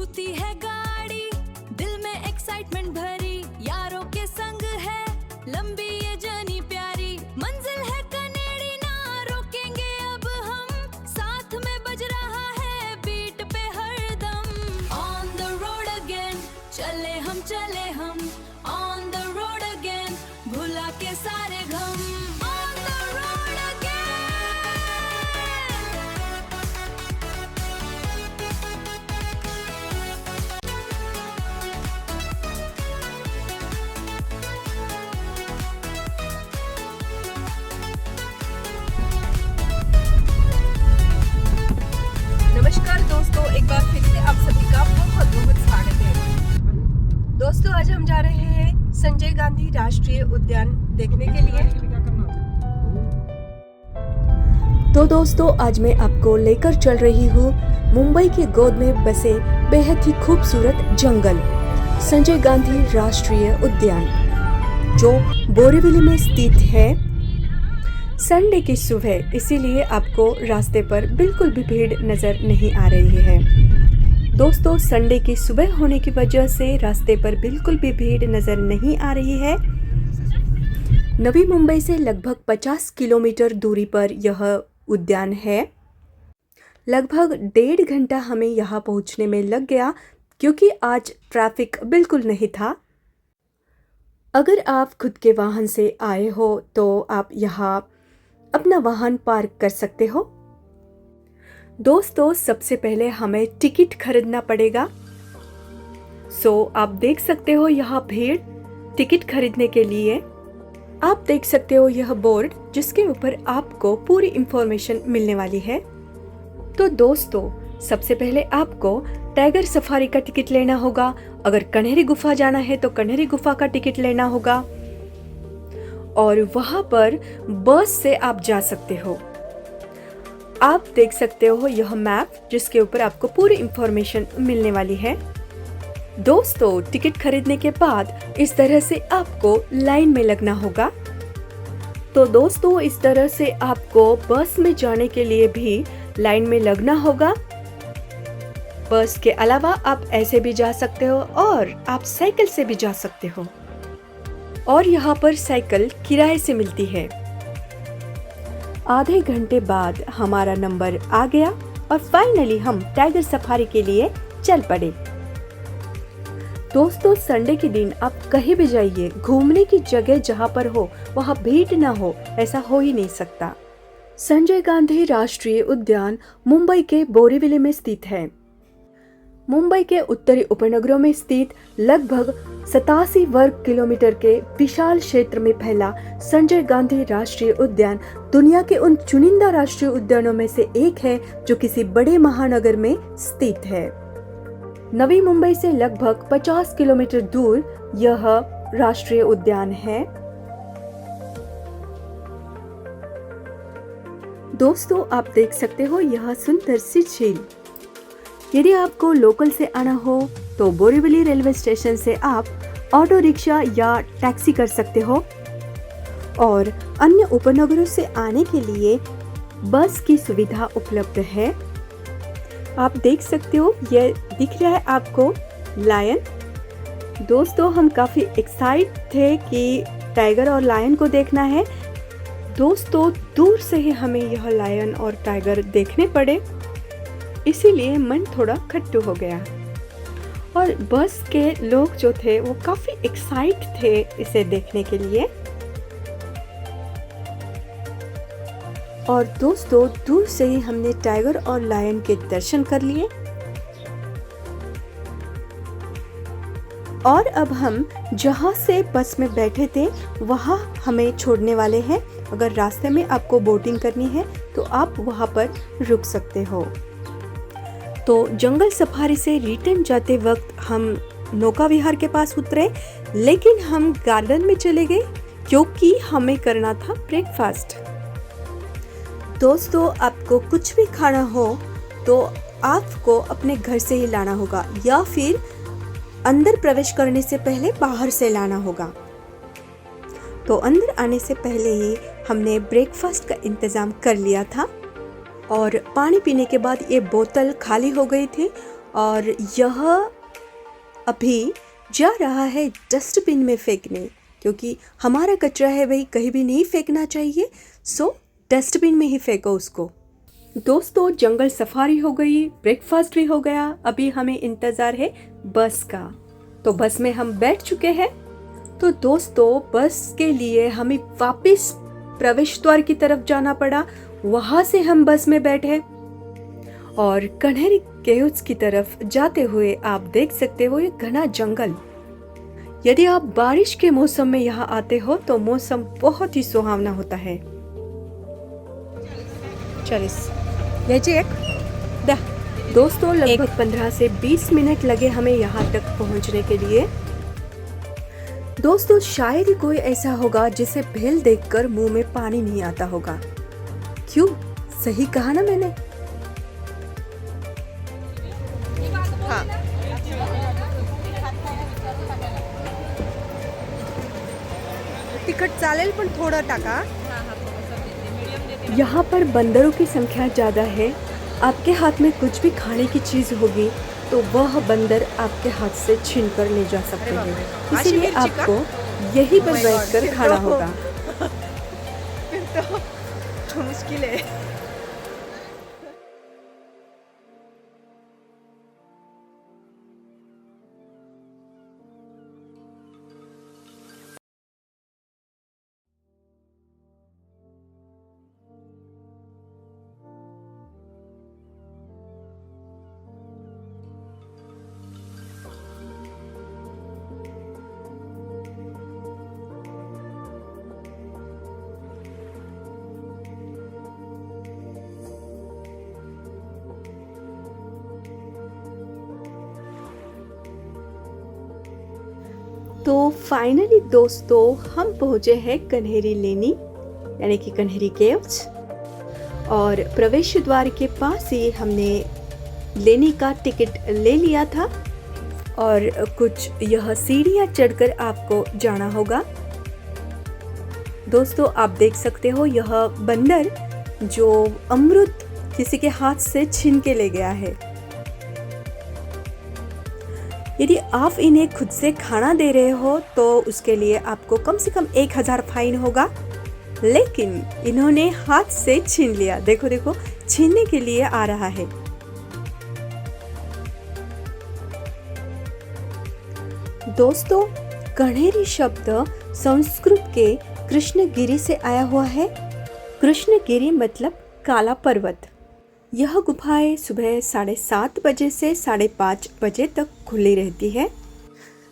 छूती है गाड़ी, दिल में एक्साइटमेंट भरी, यारों के संग है लंबी ये जर्नी प्यारी, मंजिल है कनेडी ना रोकेंगे अब हम, साथ में बज रहा है बीट पे हरदम। ऑन द रोड अगेन चले हम ऑन द रोड अगेन, भुला के सारे गम। On the road again. नमस्कार दोस्तों, एक बार फिर से आप सभी का बहुत बहुत स्वागत है। दोस्तों, आज हम जा रहे हैं संजय गांधी राष्ट्रीय उद्यान देखने के लिए। तो दोस्तों, आज मैं आपको लेकर चल रही हूँ मुंबई के गोद में बसे बेहद ही खूबसूरत जंगल संजय गांधी राष्ट्रीय उद्यान, जो बोरीवली में स्थित है। संडे की सुबह, इसीलिए आपको रास्ते पर बिल्कुल भी भीड़ नजर नहीं आ रही है। दोस्तों, संडे की सुबह होने की वजह से रास्ते पर बिल्कुल भी भीड़ नजर नहीं आ रही है। नवी मुंबई से लगभग 50 किलोमीटर दूरी पर यह उद्यान है। लगभग 1.5 घंटा हमें यहाँ पहुँचने में लग गया, क्योंकि आज ट्रैफिक बिल्कुल नहीं था। अगर आप खुद के वाहन से आए हो तो आप यहाँ अपना वाहन पार्क कर सकते हो। दोस्तों, सबसे पहले हमें टिकट खरीदना पड़ेगा। आप देख सकते हो यहाँ भीड़ टिकट खरीदने के लिए। आप देख सकते हो यह बोर्ड, जिसके ऊपर आपको पूरी इंफॉर्मेशन मिलने वाली है। तो दोस्तों, सबसे पहले आपको टाइगर सफारी का टिकट लेना होगा। अगर कन्हेरी गुफा जाना है तो कन्हेरी गुफा का टिकट लेना होगा, और वहां पर बस से आप जा सकते हो। आप देख सकते हो यह मैप, जिसके ऊपर आपको पूरी इंफॉर्मेशन मिलने वाली है। दोस्तों, टिकट खरीदने के बाद इस तरह से आपको लाइन में लगना होगा। तो दोस्तों, इस तरह से आपको बस में जाने के लिए भी लाइन में लगना होगा। बस के अलावा आप ऐसे भी जा सकते हो और आप साइकिल से भी जा सकते हो, और यहाँ पर साइकिल किराए से मिलती है। आधे घंटे बाद हमारा नंबर आ गया और फाइनली हम टाइगर सफारी के लिए चल पड़े। दोस्तों, संडे के दिन आप कहीं भी जाइए, घूमने की जगह जहाँ पर हो वहाँ भीड़ ना हो, ऐसा हो ही नहीं सकता। संजय गांधी राष्ट्रीय उद्यान मुंबई के बोरीवली में स्थित है। मुंबई के उत्तरी उपनगरों में स्थित लगभग 87 वर्ग किलोमीटर के विशाल क्षेत्र में फैला संजय गांधी राष्ट्रीय उद्यान दुनिया के उन चुनिंदा राष्ट्रीय उद्यानों में से एक है जो किसी बड़े महानगर में स्थित है। नवी मुंबई से लगभग 50 किलोमीटर दूर यह राष्ट्रीय उद्यान है। दोस्तों, आप देख सकते हो यह सुंदर सी झील। यदि आपको लोकल से आना हो तो बोरीवली रेलवे स्टेशन से आप ऑटो रिक्शा या टैक्सी कर सकते हो, और अन्य उपनगरों से आने के लिए बस की सुविधा उपलब्ध है। आप देख सकते हो, ये दिख रहा है आपको लायन। दोस्तों, हम काफी एक्साइट थे कि टाइगर और लायन को देखना है। दोस्तों, दूर से ही हमें यह लायन और टाइगर देखने पड़े, इसीलिए मन थोड़ा खट्टू हो गया। और बस के लोग जो थे वो काफी एक्साइट थे इसे देखने के लिए। और दोस्तों, दूर से ही हमने टाइगर और लायन के दर्शन कर लिए। और अब हम जहां से बस में बैठे थे वहां हमें छोड़ने वाले हैं। अगर रास्ते में आपको बोटिंग करनी है तो आप वहां पर रुक सकते हो। तो जंगल सफारी से रिटर्न जाते वक्त हम नौका विहार के पास उतरे, लेकिन हम गार्डन में चले गए क्योंकि हमें करना था ब्रेकफास्ट। दोस्तों, आपको कुछ भी खाना हो तो आपको अपने घर से ही लाना होगा, या फिर अंदर प्रवेश करने से पहले बाहर से लाना होगा। तो अंदर आने से पहले ही हमने ब्रेकफास्ट का इंतज़ाम कर लिया था, और पानी पीने के बाद ये बोतल खाली हो गई थी और यह अभी जा रहा है डस्टबिन में फेंकने, क्योंकि हमारा कचरा है भाई, कहीं भी नहीं फेंकना चाहिए, सो डस्टबिन में ही फेंको उसको। दोस्तों जंगल सफारी हो गई, ब्रेकफास्ट भी हो गया, अभी हमें इंतज़ार है बस का। तो बस में हम बैठ चुके हैं। तो दोस्तों बस के लिए हमें वापस प्रवेश द्वार की तरफ जाना पड़ा, वहाँ से हम बस में बैठे और कन्हेरी केव्स की तरफ जाते हुए आप देख सकते हो ये घना जंगल। यदि आप बारिश के मौसम में यहाँ आते हो तो मौसम बहुत ही सुहावना होता है। दोस्तों लगभग 15 से 20 मिनट लगे हमें यहाँ तक पहुँचने के लिए। दोस्तों शायद ही कोई ऐसा होगा जिसे भेल देखकर मुंह में पानी नहीं आता होगा। क्यों, सही कहा ना मैंने? हाँ। तिखट चालेल पण थोडं टाका। यहाँ पर बंदरों की संख्या ज़्यादा है। आपके हाथ में कुछ भी खाने की चीज़ होगी तो वह बंदर आपके हाथ से छीन कर ले जा सकते हैं, इसीलिए आपको यही पर बैठकर खाना होगा। तो मुश्किल है। तो फाइनली दोस्तों हम पहुंचे हैं कन्हेरी लेनी यानी कि कन्हेरी केव्स, और प्रवेश द्वार के पास ही हमने लेनी का टिकट ले लिया था और कुछ यह सीढ़ियाँ चढ़कर आपको जाना होगा। दोस्तों आप देख सकते हो यह बंदर जो अमृत किसी के हाथ से छीन के ले गया है। यदि आप इन्हें खुद से खाना दे रहे हो तो उसके लिए आपको कम से कम 1000 फाइन होगा, लेकिन इन्होंने हाथ से छीन लिया। देखो देखो, छीनने के लिए आ रहा है। दोस्तों कन्हेरी शब्द संस्कृत के कृष्णगिरी से आया हुआ है। कृष्णगिरी मतलब काला पर्वत। यह गुफाएं सुबह 7:30 बजे से 5:30 बजे तक खुली रहती है।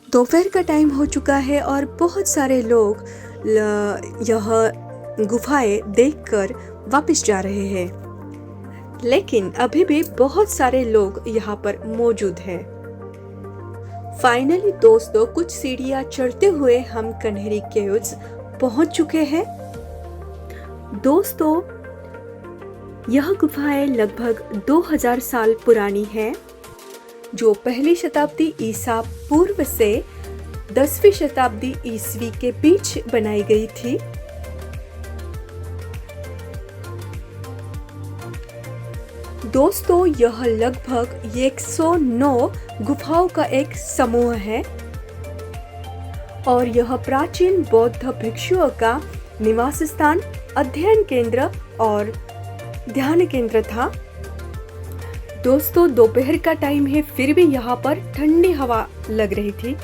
दोपहर का टाइम हो चुका है और बहुत सारे लोग यह गुफाएं देखकर वापस जा रहे हैं, लेकिन अभी भी बहुत सारे लोग यहाँ पर मौजूद हैं। फाइनली दोस्तों कुछ सीढ़ियाँ चढ़ते हुए हम कन्हेरी केव्स पहुँच चुके हैं। दोस्तों यह गुफाएं लगभग 2000 साल पुरानी है, जो पहली शताब्दी ईसा पूर्व से 10वीं शताब्दी ईस्वी के बीच बनाई गई थी। दोस्तों यह लगभग 109 गुफाओं का एक समूह है और यह प्राचीन बौद्ध भिक्षुओं का निवास स्थान, अध्ययन केंद्र और ध्यान केंद्र था। दोस्तों दोपहर का टाइम है, फिर भी यहाँ पर ठंडी हवा लग रही थी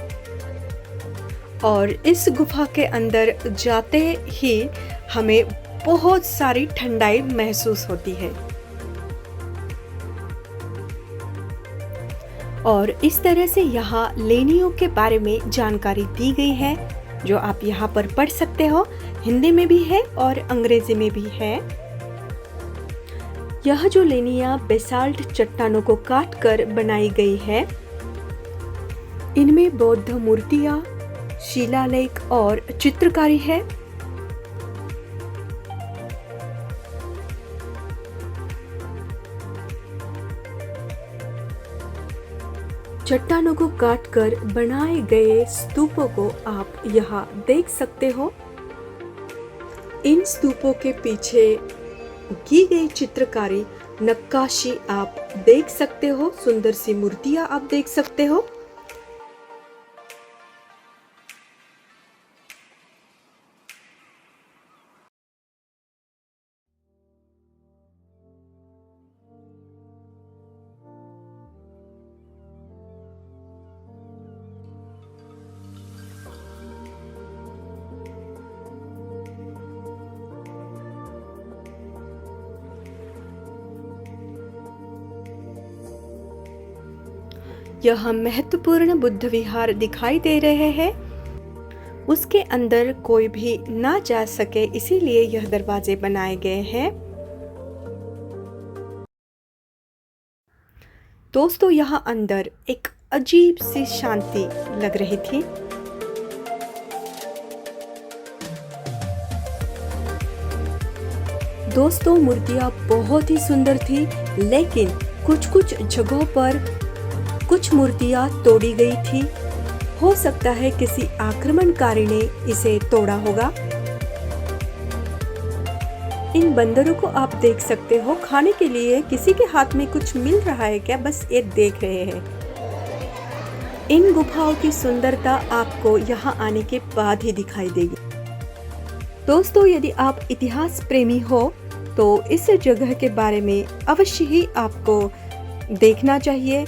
और इस गुफा के अंदर जाते ही हमें बहुत सारी ठंडाई महसूस होती है। और इस तरह से यहाँ लेनियों के बारे में जानकारी दी गई है, जो आप यहाँ पर पढ़ सकते हो। हिंदी में भी है और अंग्रेजी में भी है। यह जो लेनियाँ बेसाल्ट चट्टानों को काटकर बनाई गई है, इनमें बौद्ध मूर्तियाँ, शिलालेख और चित्रकारी है। चट्टानों को काटकर बनाए गए स्तूपों को आप यहाँ देख सकते हो। इन स्तूपों के पीछे की गई चित्रकारी नक्काशी आप देख सकते हो, सुंदर सी मूर्तियां आप देख सकते हो। यह महत्वपूर्ण बुद्ध विहार दिखाई दे रहे हैं। उसके अंदर कोई भी ना जा सके, इसीलिए यह दरवाजे बनाए गए हैं। दोस्तों, यहाँ अंदर एक अजीब सी शांति लग रही थी। दोस्तों, मूर्तियाँ बहुत ही सुंदर थी, लेकिन कुछ जगहों पर कुछ मूर्तियाँ तोड़ी गई थी। हो सकता है किसी आक्रमणकारी ने इसे तोड़ा होगा। इन बंदरों को आप देख सकते हो, खाने के लिए किसी के हाथ में कुछ मिल रहा है क्या, बस ये देख रहे हैं। इन गुफाओं की सुंदरता आपको यहाँ आने के बाद ही दिखाई देगी। दोस्तों, यदि आप इतिहास प्रेमी हो तो इस जगह के बारे में अवश्य ही आपको देखना चाहिए।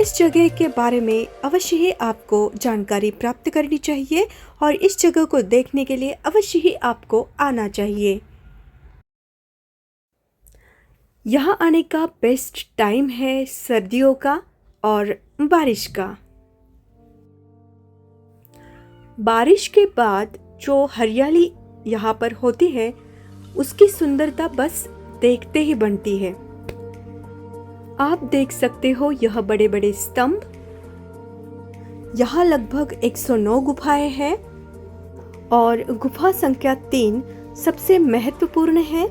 इस जगह के बारे में अवश्य ही आपको जानकारी प्राप्त करनी चाहिए और इस जगह को देखने के लिए अवश्य ही आपको आना चाहिए। यहाँ आने का बेस्ट टाइम है सर्दियों का और बारिश का। बारिश के बाद जो हरियाली यहाँ पर होती है, उसकी सुंदरता बस देखते ही बनती है। आप देख सकते हो यह बड़े बड़े स्तंभ। यहाँ लगभग 109 गुफाएं हैं और गुफा संख्या 3 सबसे महत्वपूर्ण है,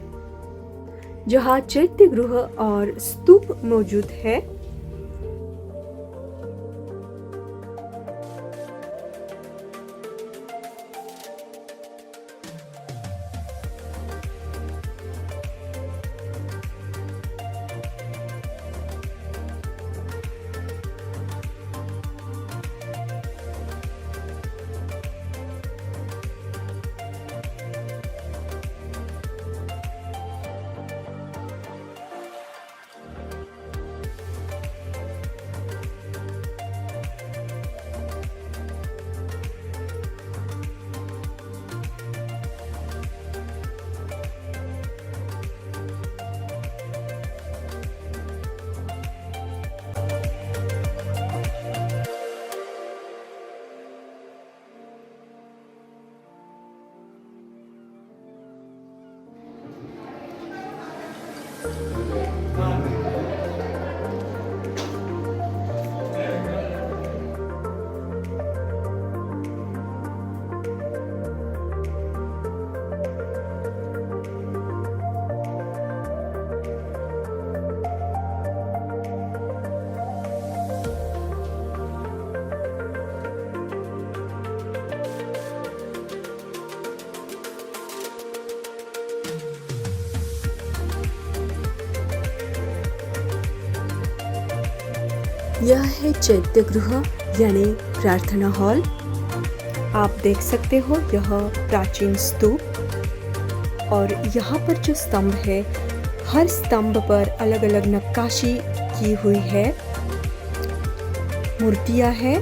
जहाँ चैत्य गृह और स्तूप मौजूद है। यह है चैत्य गृह यानी प्रार्थना हॉल। आप देख सकते हो यह प्राचीन स्तूप और यहाँ पर जो स्तंभ है, हर स्तंभ पर अलग अलग नक्काशी की हुई है, मूर्तियाँ हैं।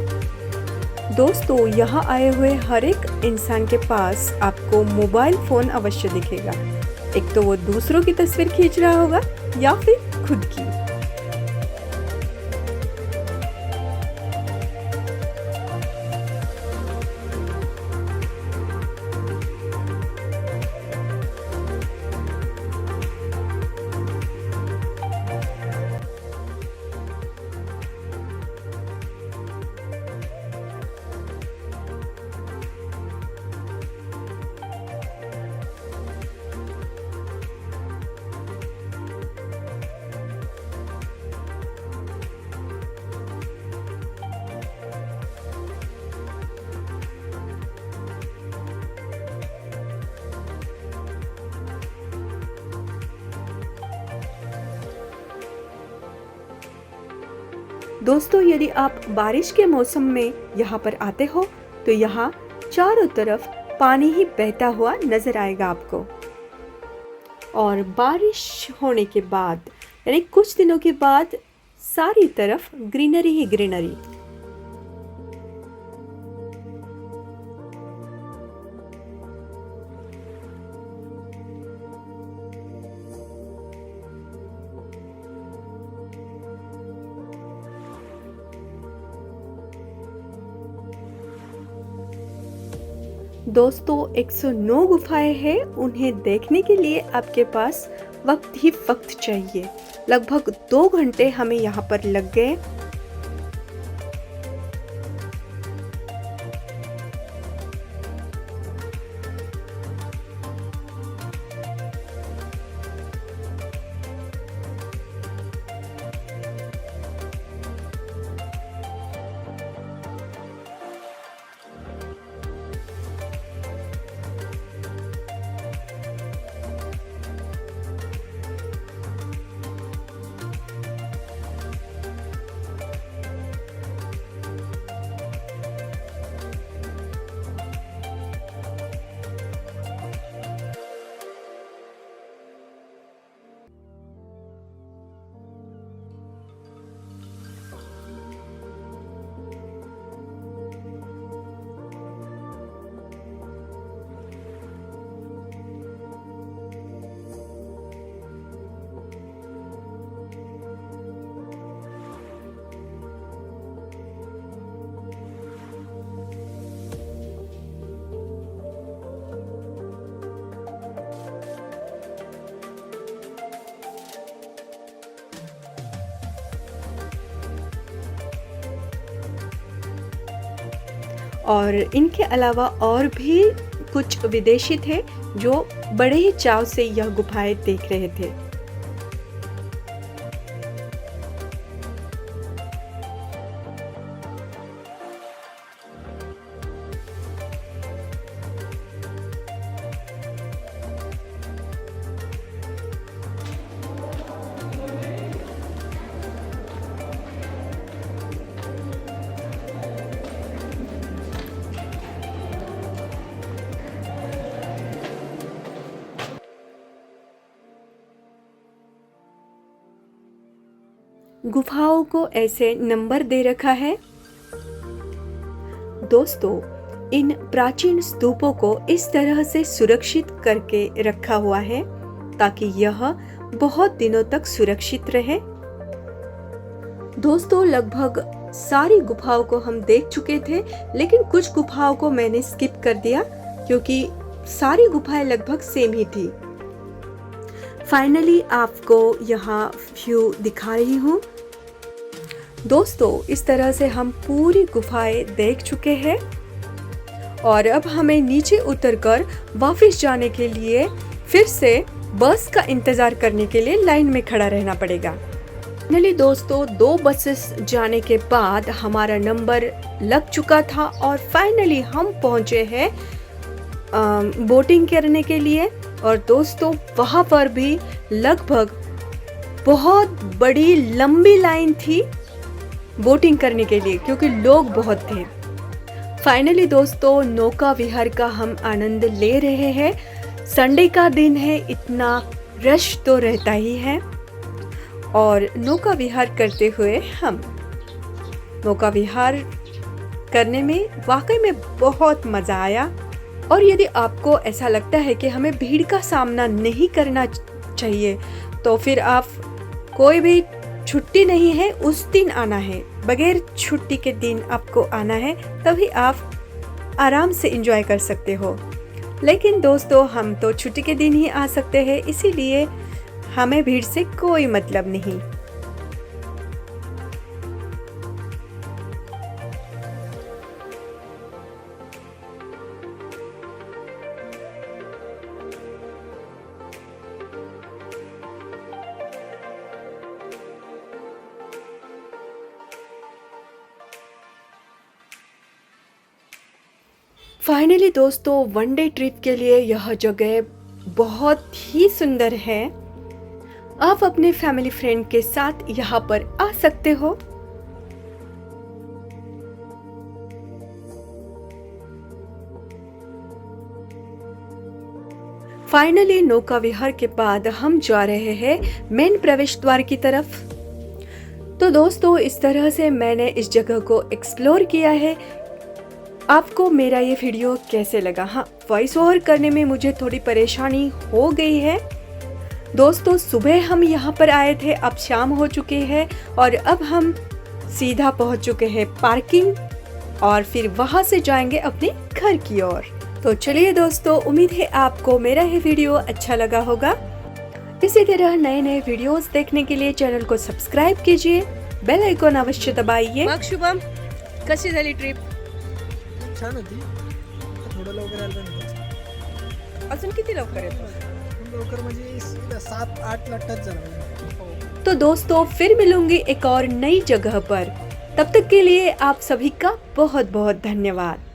दोस्तों, यहाँ आए हुए हर एक इंसान के पास आपको मोबाइल फोन अवश्य दिखेगा। एक तो वो दूसरों की तस्वीर खींच रहा होगा या फिर खुद की। दोस्तों, यदि आप बारिश के मौसम में यहाँ पर आते हो तो यहाँ चारों तरफ पानी ही बहता हुआ नजर आएगा आपको। और बारिश होने के बाद यानी कुछ दिनों के बाद सारी तरफ ग्रीनरी ही ग्रीनरी। दोस्तों, 109 गुफाएं हैं। उन्हें देखने के लिए आपके पास वक्त ही वक्त चाहिए। लगभग 2 घंटे हमें यहाँ पर लग गए। और इनके अलावा और भी कुछ विदेशी थे जो बड़े ही चाव से यह गुफाएं देख रहे थे। गुफाओं को ऐसे नंबर दे रखा है। दोस्तों, इन प्राचीन स्तूपों को इस तरह से सुरक्षित करके रखा हुआ है ताकि यह बहुत दिनों तक सुरक्षित रहे। दोस्तों, लगभग सारी गुफाओं को हम देख चुके थे, लेकिन कुछ गुफाओं को मैंने स्किप कर दिया क्योंकि सारी गुफाएं लगभग सेम ही थी। फाइनली आपको यहाँ व्यू दिखा रही हूँ। दोस्तों, इस तरह से हम पूरी गुफाएं देख चुके हैं और अब हमें नीचे उतरकर वापस जाने के लिए फिर से बस का इंतजार करने के लिए लाइन में खड़ा रहना पड़ेगा। फाइनली दोस्तों, 2 बसेस जाने के बाद हमारा नंबर लग चुका था और फाइनली हम पहुंचे हैं बोटिंग करने के लिए। और दोस्तों, वहाँ पर भी लगभग बहुत बड़ी लंबी लाइन थी बोटिंग करने के लिए क्योंकि लोग बहुत थे। फाइनली दोस्तों, नौका विहार का हम आनंद ले रहे हैं। संडे का दिन है, इतना रश तो रहता ही है। और नौका विहार करते हुए हम नौका विहार करने में वाकई में बहुत मज़ा आया। और यदि आपको ऐसा लगता है कि हमें भीड़ का सामना नहीं करना चाहिए तो फिर आप कोई भी छुट्टी नहीं है उस दिन आना है, बगैर छुट्टी के दिन आपको आना है, तभी आप आराम से एंजॉय कर सकते हो। लेकिन दोस्तों, हम तो छुट्टी के दिन ही आ सकते हैं, इसीलिए हमें भीड़ से कोई मतलब नहीं। फाइनली दोस्तों, वनडे ट्रिप के लिए यह जगह बहुत ही सुंदर है। आप अपने फैमिली फ्रेंड के साथ यहाँ पर आ सकते हो। फाइनली नौका विहार के बाद हम जा रहे हैं मेन प्रवेश द्वार की तरफ। तो दोस्तों इस तरह से मैंने इस जगह को एक्सप्लोर किया है। आपको मेरा ये वीडियो कैसे लगा? हाँ, वॉइस ओवर करने में मुझे थोड़ी परेशानी हो गई है। दोस्तों सुबह हम यहाँ पर आए थे, अब शाम हो चुकी है और अब हम सीधा पहुँच चुके हैं पार्किंग और फिर वहाँ से जाएंगे अपने घर की ओर। तो चलिए दोस्तों, उम्मीद है आपको मेरा ये वीडियो अच्छा लगा होगा। इसी तरह नए नए वीडियोस देखने के लिए चैनल को सब्सक्राइब कीजिए, बेल आइकॉन अवश्य दबाइए। मग शुभम, कशी झाली ट्रिप? छान होती. थोडं लवकर यायला पाहिजे. अजून किती लवकर येतो? लवकर म्हणजे 7-8 ला टच झाला. तो दोस्तों फिर मिलूंगी एक और नई जगह पर। तब तक के लिए आप सभी का बहुत बहुत धन्यवाद।